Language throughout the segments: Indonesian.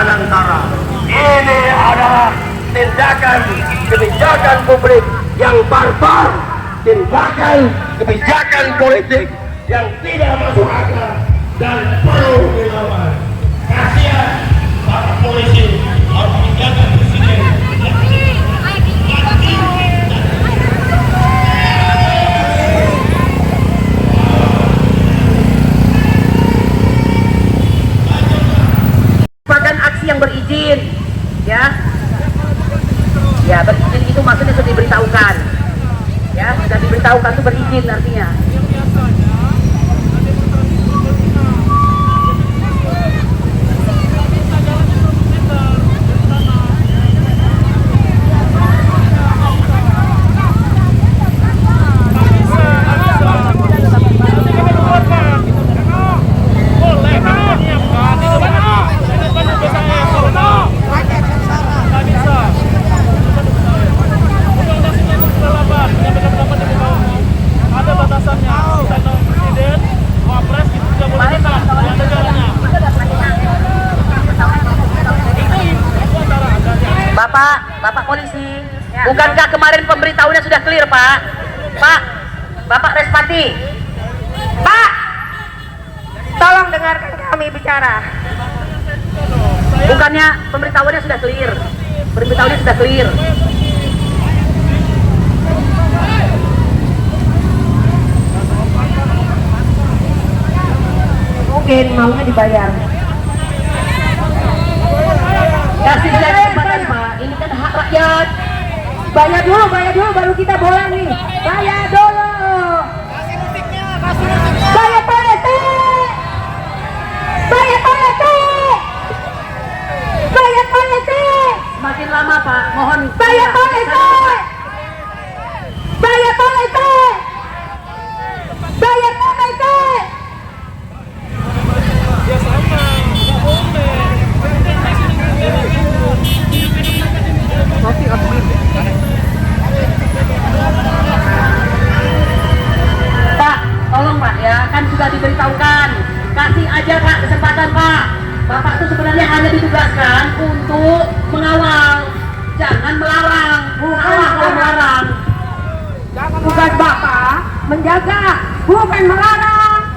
Anantara. Ini adalah tindakan kebijakan publik yang barbar, tindakan kebijakan politik yang tidak masuk akal dan perlu dilawan. Kasihan para polisi harus menjaga presiden. Merupakan aksi yang berizin, ya berizin itu maksudnya sudah diberitahukan, ya sudah diberitahukan itu berizin artinya. Bapak polisi, bukankah kemarin pemberitahuannya sudah clear, Pak? Bapak Respati. Pak, tolong dengarkan kami bicara. Bukannya pemberitahuannya sudah clear? Pemberitahuannya sudah clear. Mungkin maunya dibayar. Kasih saya kesempatan, Pak. Ini kan hak rakyat. Bayar dulu baru kita boleh nih. Bayar dulu. Kasih musiknya. Bayar politik. Bayar politik. Bayar politik. Semakin lama, Pak. Mohon Bayar politik. Bayar politik. Bayar politik. Ya sama, nggak boleh. Pak, tolong Pak ya, kan sudah diberitahukan. Kasih aja Pak kesempatan Pak. Bapak itu sebenarnya hanya ditugaskan untuk mengawal, jangan melarang. Melarang. Tugas Bapak menjaga, bukan melarang.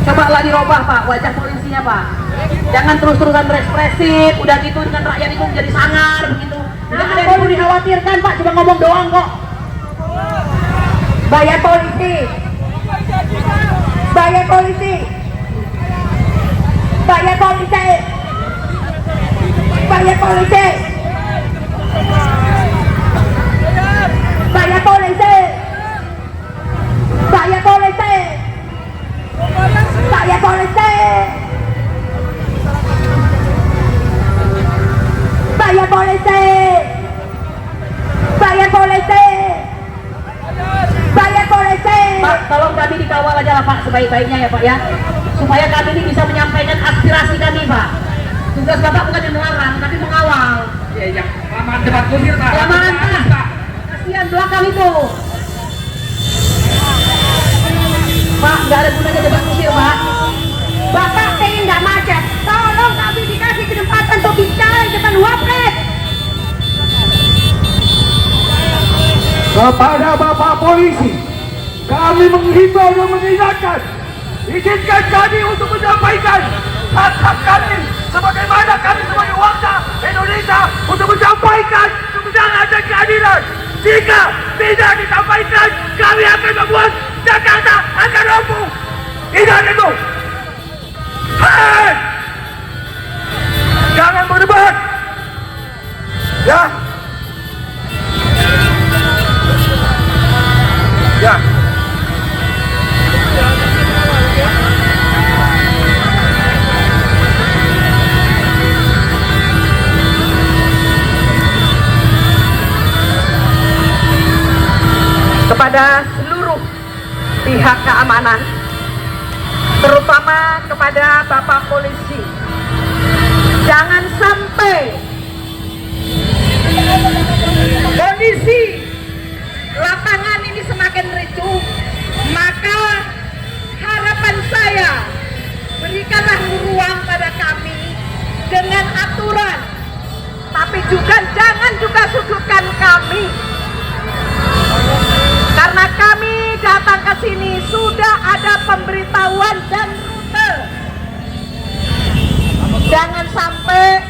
Coba lah dirubah Pak wajah polisinya Pak. Jangan terus-terusan represif, udah gitu dengan rakyat itu menjadi sangar begitu. Tidak ada yang perlu dikhawatirkan Pak, cuma ngomong doang kok. Bayar polisi. Bayar polisi. Bayar polisi. Bayar polisi. Bayar polisi. Bayar polisi. Bayar polisi. Bayar polisi. Bayar polisi. Bayar polisi. Pak, tolong kami dikawal aja lah Pak sebaik-baiknya ya Pak ya. Supaya kami ini bisa menyampaikan aspirasi kami Pak. Tugas Bapak bukan yang melarang, tapi mengawal. Ya, kelamaan debat kusir, Pak. Kelamaan Pak. Kasihan belakang itu. Pak, nggak ada gunanya debat kusir Pak. Bapak pengen nggak macet, tolong kami dikasih kesempatan untuk bicara di depan Wapres. Kepada Bapak Polisi, kami menghimbau dan mengingatkan, izinkan kami untuk menyampaikan hak-hak kami sebagaimana kami sebagai warga Indonesia untuk menyampaikan kebenaran dan keadilan. Jika tidak disampaikan, kami akan membuat Jakarta akan lumpuh. Ingat itu. Hei! Jangan berdebat. Ya. Ya. Kepada seluruh pihak keamanan, terutama kepada Bapak Polisi, jangan sampai kondisi lapangan ini semakin ricuh. Maka harapan saya, berikanlah ruang dengan aturan. Tapi juga jangan juga sudutkan kami. Karena kami datang ke sini sudah ada pemberitahuan dan rute. Jangan sampai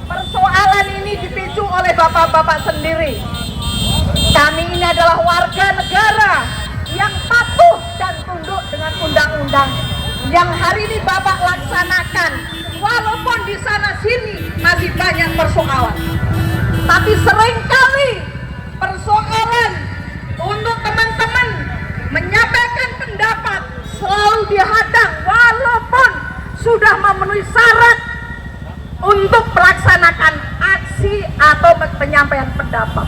persoalan ini dipicu oleh bapak-bapak sendiri. Kami ini adalah warga negara yang patuh dan tunduk dengan undang-undang yang hari ini Bapak laksanakan. Walaupun di sana sini masih banyak persoalan, tapi seringkali persoalan untuk teman-teman menyampaikan pendapat selalu dihadang walaupun sudah memenuhi syarat untuk melaksanakan aksi atau penyampaian pendapat.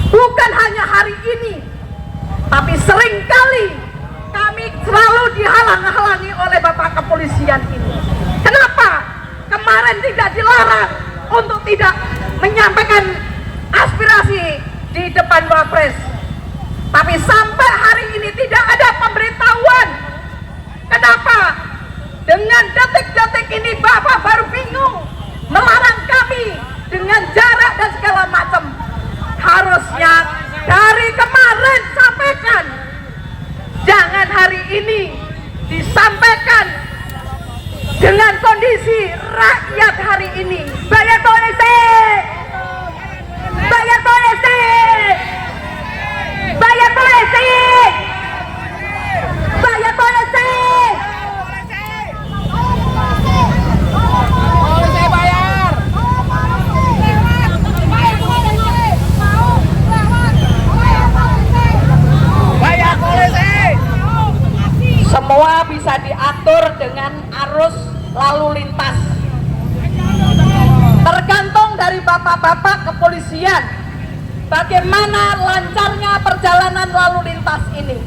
Bukan hanya hari ini, tapi seringkali kami selalu dihalang-halangi oleh Bapak Kepolisian ini. Kenapa? Kemarin tidak dilarang untuk tidak menyampaikan aspirasi di depan Wapres. Tapi sampai hari ini tidak ada pemberitahuan. Kenapa? Dengan detik-detik ini Bapak baru bingung melarang kami dengan jarak dan segala macam. Harusnya dari kemarin sampaikan. Jangan hari ini disampaikan dengan kondisi rakyat hari ini. Bayar polisi! Bayar polisi! Bayar polisi! Bayar polisi! Polisi bayar. Bayar polisi. Semua bisa diatur dengan arus lalu lintas. Tergantung dari bapak-bapak kepolisian bagaimana lancarnya perjalanan lalu lintas ini.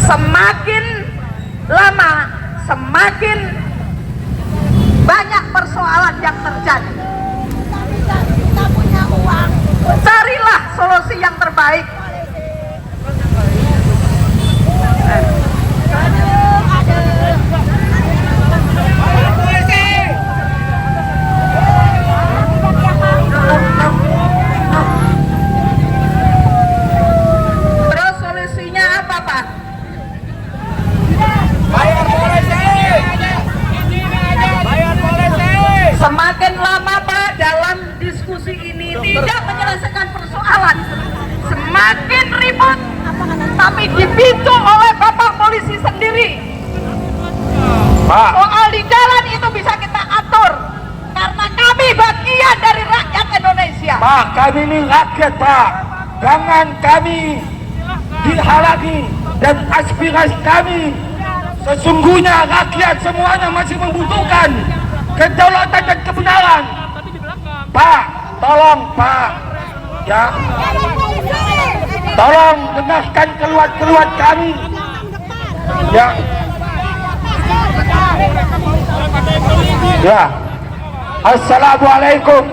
Semakin lama, semakin banyak persoalan yang terjadi. Carilah solusi yang terbaik. Terus solusinya apa, Pak? Bayar polisi. Bayar polisi. Semakin lama Pak dalam diskusi ini tidak menyelesaikan persoalan, semakin ribut, tapi dipicu oleh Bapak Polisi sendiri. Pak, Soal di jalan itu bisa kita atur karena kami bagian dari rakyat Indonesia. Pak, kami ini rakyat, Pak. Jangan kami dihalangi dan aspirasi kami. Sesungguhnya rakyat semuanya masih membutuhkan kedaulatan dan kebenaran. Pak, tolong Pak, ya, tolong dengarkan keluhan-keluhan kami. Ya, ya. Assalamualaikum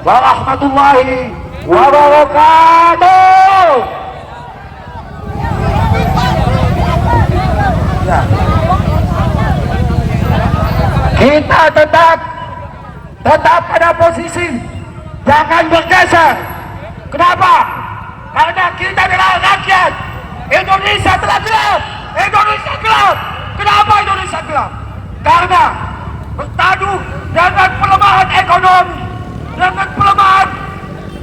warahmatullahi wabarakatuh. Ya. Kita tetap pada posisi, jangan bergeser. Kenapa? Karena kita adalah rakyat. Indonesia telah gelap. Indonesia gelap. Kenapa Indonesia gelap? Karena bertaduh dengan pelemahan ekonomi, dengan pelemahan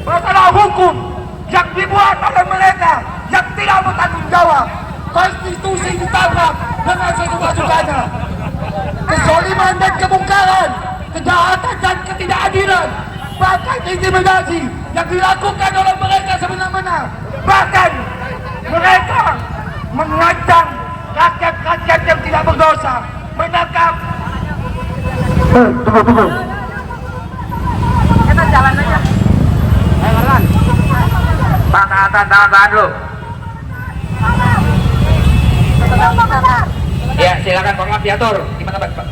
masalah hukum yang dibuat oleh mereka yang tidak bertanggung jawab. Konstitusi ditabrak dengan sesuka-sukanya. Kezaliman dan kemungkaran, kejahatan dan ketidakadilan, bahkan intimidasi yang dilakukan oleh mereka semena-mena. Bahkan mereka mengancam rakyat-rakyat yang tidak berdosa, menangkap. Tunggu. Kita jalan aja. Pak, tahan dulu. Ya, silakan format diatur. Gimana, Pak?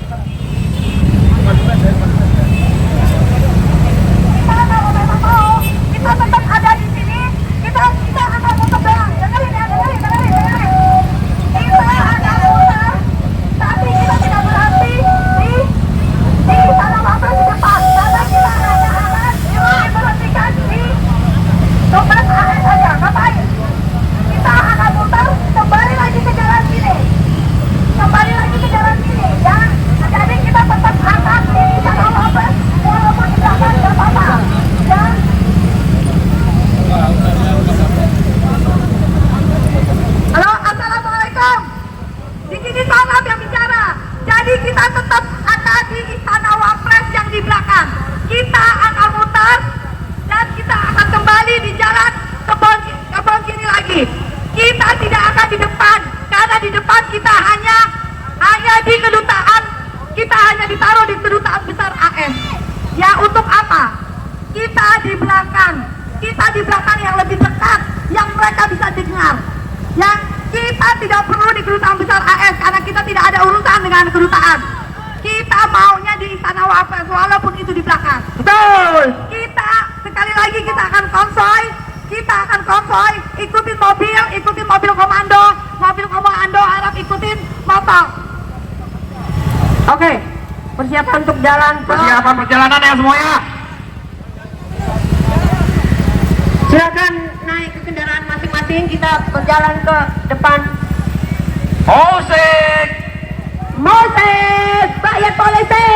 Kita tetap ada di sini. Kita akan tetap berang. Dengerin. Kita ada usaha, tapi kita tidak berhenti di sana. Di sini Sonam yang bicara. Jadi kita tetap akan di Istana Wapres yang di belakang. Kita akan mutar dan kita akan kembali di jalan kebon kiri lagi. Kita tidak akan di depan karena di depan kita hanya di kedutaan. Kita hanya ditaruh di kedutaan besar AS. Ya untuk apa? Kita di belakang. Kita di belakang yang lebih dekat, yang mereka bisa dengar. Yang kita tidak perlu di kedutaan besar AS karena kita tidak ada urusan dengan kedutaan. Kita maunya di Istana Wapres walaupun itu di belakang. Betul. Kita sekali lagi kita akan konvoy. Kita akan konvoy, ikutin mobil komando harap ikutin motor. Oke, persiapan untuk jalan ke... Persiapan perjalanan ya semuanya. Silakan naik ke kendaraan masing-masing, kita berjalan ke depan. Musik. Moses, rakyat polisi.